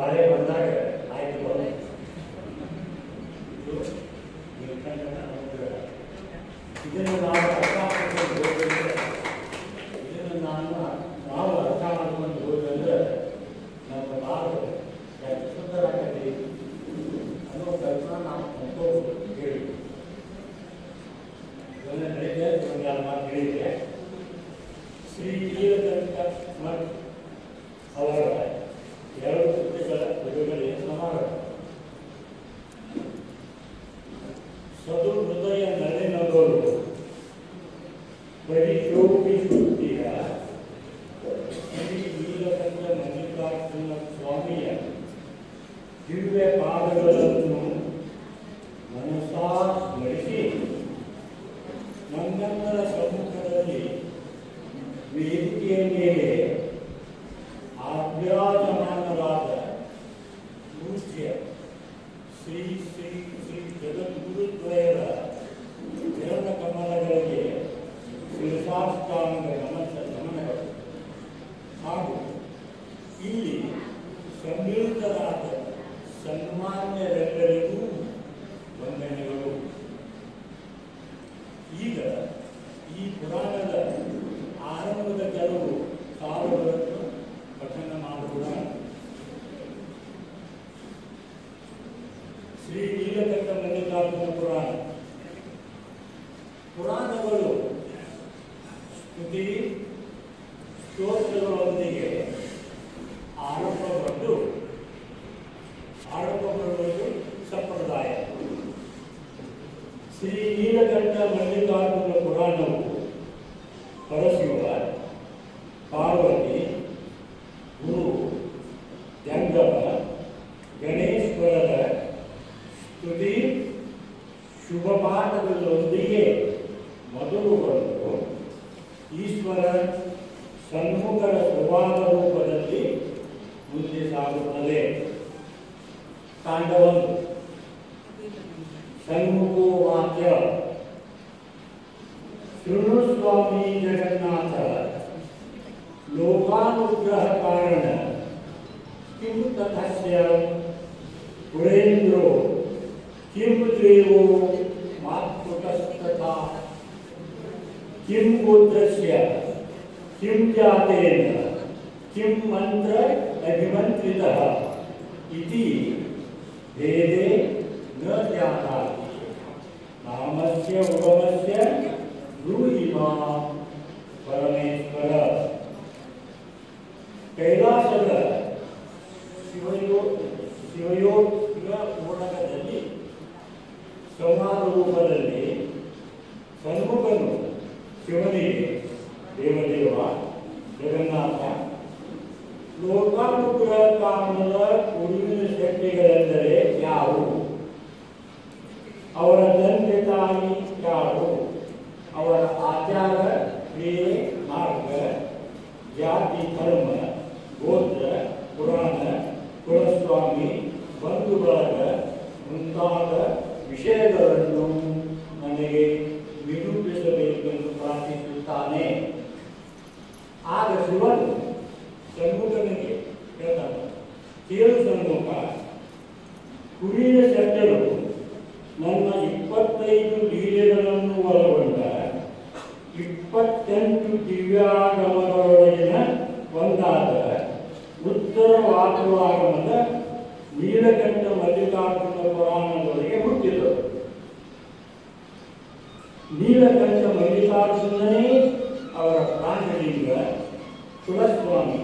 ಬಾಳೆ ಬಂದಾಗ ಆಯ್ತು ಬರೋದು ಇದನ್ನು ನಾವು ಅರ್ಥ ಮಾಡ್ಕೊಂಡು ಹೋಗಿದ್ರೆ ಇದನ್ನು ನಾವು ಅರ್ಥ ಮಾಡ್ಕೊಂಡು ಹೋಗಿದ್ರೆ ನಮ್ಮ ಭಾರತ ಎಷ್ಟು ಸುಂದರ ಆಗಲಿ ಅನ್ನೋ ಕಲ್ಪನಾ ನಾವು ಅಂದ್ಕೊಂಡು ಹೇಳಿ ಇದನ್ನು ನಡೆದಿದೆ ಒಂದು ಮಾತು ಹೇಳಿದೆ. ಶ್ರೀ ನೀಲಕಂಠ ಮಠ್ ಅವರ 2 ಕೃತಿಗಳ ಬಿಡುಗಡೆಯ ಸಮಾರಂಭ. ಸದು ಹೃದಯ ನಳಿನಗಳು ಪರಿಶೋಭಿಸುತ್ತೀರ ಶ್ರೀ ನೀಲಕಂಠ ಮಲ್ಲಿಕಾರ್ಜುನ ಸ್ವಾಮಿಯ ದಿವ್ಯ ಪಾದಗಳನ್ನು ಮನಸಾ ಸ್ಮರಿಸಿ ನಮ್ಮೆಲ್ಲರ ಸಮ್ಮುಖದಲ್ಲಿ ವೇದಿಕೆಯ ಮೇಲೆ ಆಜ್ಞಾಚಮಾನರಾದ ಪೂಜ್ಯ ಶ್ರೀ ಶ್ರೀ ಶ್ರೀ ಜಗದ್ಗುರುದ್ವಯರ ಚರಣ ಕಮಲಗಳಿಗೆ ಶಿರಸಾಷ್ಟಾಂಗ ನಮನಗಳು ಹಾಗೂ ಇಲ್ಲಿ ಸಮ್ಮಿಳಿತರಾದ ಸನ್ಮಾನ್ಯರೆಲ್ಲರಿಗೂ ವಂದನೆಗಳು. ಈಗ ಈ ಪುರಾಣದ ಆರಂಭದ ಕೆಲವು ಸಾಲುಗಳನ್ನು ಪಠನ ಮಾಡೋಣ. ಶ್ರೀ ನೀಲಕಂಠ ಮಲ್ಲಿಕಾರ್ಜುನ ಪುರಾಣ. ಪುರಾಣಗಳು ಸ್ತುತಿ ಸ್ತೋತ್ರಗಳೊಂದಿಗೆ ಆರಂಭಗೊಳ್ಳುವುದು ಸಂಪ್ರದಾಯ. ಶ್ರೀ ನೀಲಕಂಠ ಮಲ್ಲಿಕಾರ್ಜುನ ಪುರಾಣವು ಪರಶಿವ, ಪಾರ್ವತಿ, ಗುರು, ಜಂಗಮ, ಗಣೇಶ್ವರರ ಸ್ತುತಿ ಶುಭ ಪಾಠಗಳೊಂದಿಗೆ ಮೊದಲುಗೊಂಡು ಈಶ್ವರ ಸನ್ಮುಖರ ಸ್ವಭಾವ ರೂಪದಲ್ಲಿ ಮುಂದೆ ಸಾಗುತ್ತದೆ. ಕಾಂಡ 1. ಸನ್ಮುಖೋ ವಾಕ್ಯ ಶೃಣು ಸ್ವಾಮಿ ಜಗನ್ನಾಥ ಲೋಕಾನುಗ್ರಹ ಕಾರಣ ಕಿಂ ತಥಸ್ಯ ಪುರೇಂದ್ರೋ ಕಿಂ ದೇವೋ ಮಾತೃಕಸ್ತಥಾ ಕಿಂ ಗೋತ್ರಸ್ಯ ಕಿಂ ಜಾತೇನ ಕಿಂ ಮಂತ್ರ ಅಭಿಮಂತ್ರಿತಃ ಇತಿ ಭೇದೇ ನ ಜಾನಾತಿ ನಾಮಸ್ಯ ಉಗಮಸ್ಯ ಬ್ರೂಹಿ ಮಾಂ ಪರಮೇಶ್ವರ. ಕೈಲಾಸದ ಶಿವಯೋಗ ಓಡಗದಲ್ಲಿ ಸಂವಾದ ರೂಪದಲ್ಲಿ ಸನ್ಮುಖನು ಶಿವನಿಗೆ ದೇವದೇವ ಜಗನ್ನಾಥ ಲೋಕಾನುಗ್ರಹ ಕಾರಣದ ಗುರುವಿನ ಶಕ್ತಿಗಳೆಂದರೆ ಯಾವುವು? ಅವರ ತಂದೆ ತಾಯಿ ಯಾರು? ಅವರ ಆಚಾರ ಕ್ರಿಯೆ ಮಾರ್ಗ ಜಾತಿ ಧರ್ಮ ಗೋತ್ರ ಪುರಾಣ ಕುಲಸ್ವಾಮಿ ಬಂಧು ಬಳಗ ಮುಂತಾದ ವಿಷಯಗಳನ್ನು ನನಗೆ ನಿರೂಪಿಸಬೇಕೆಂದು ಪ್ರಾರ್ಥಿಸುತ್ತಾನೆ. ಆಗ ಶಿವನು ಸನ್ಮುಖನಿಗೆ ಹೇಳ್ತಾನೆ, ಕೇಳು ಸನ್ಮುಖ, ಕುರಿಯ ಶಕ್ತರು ನನ್ನ 25 ಲೀಲೆಗಳನ್ನು ಒಳಗೊಂಡ 28 ದಿವ್ಯಾಗಮಗಳೊಳಗಿನ ಒಂದಾದ ಉತ್ತರ ವಾಕ್ಯವಾಗಮದ ನೀಲಕಂಠ ಮಲ್ಲಿಕಾರ್ಜುನ ಪುರಾಣದೊಳಗೆ ಹುಟ್ಟಿದರು. ನೀಲಕಂಠ ಮಲ್ಲಿಕಾರ್ಜುನನೇ ಅವರ ಪ್ರಾಣಲಿಂಗ ಕುಲಸ್ವಾಮಿ,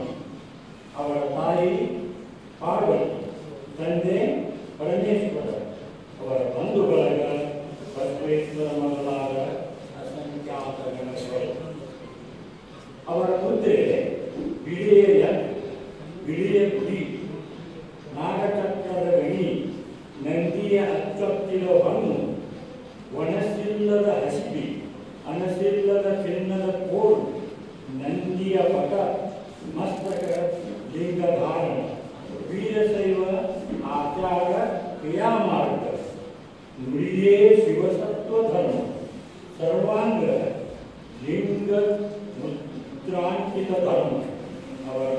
ಅವರ ತಾಯಿ ಪಾರ್ವತಿ, ತಂದೆ ಪರಮೇಶ್ವರ, ಅವರ ಬಂಧು ಬಳಗ ಬಸವೇಶ್ವರ ಮೊದಲಾದ ಅಸಂಖ್ಯಾತ ಗಣಗಳು. ಅವರ ಮುದ್ರೆ ಬಿಳಿಯ ಗುಡಿ, ನಾಗಚಕ್ರದ ಗಣಿ, ನಂದಿಯ ಅಚ್ಚೊತ್ತಿದ ಹಣ್ಣು, ಒಣಸಿಲ್ಲದ ಹಸಿಬಿ, ಅನಸಿಲ್ಲದ ಚಿನ್ನದ ಕೋಡು, ನಂದಿಯ ಪಟ, ಮಸ್ತಕ ಲಿಂಗಧಾರಣ, ವೀರಶೈವ ಆಚಾರ ಕ್ರಿಯಾಮಾರ್ಗ, ನುಡಿಯೇ ಶಿವಸತ್ವ ಧರ್ಮ, ಸರ್ವಾಂಗ ಲಿಂಗ ಮುದ್ರಾಂಕಿತ ಧರ್ಮ. ಅವರ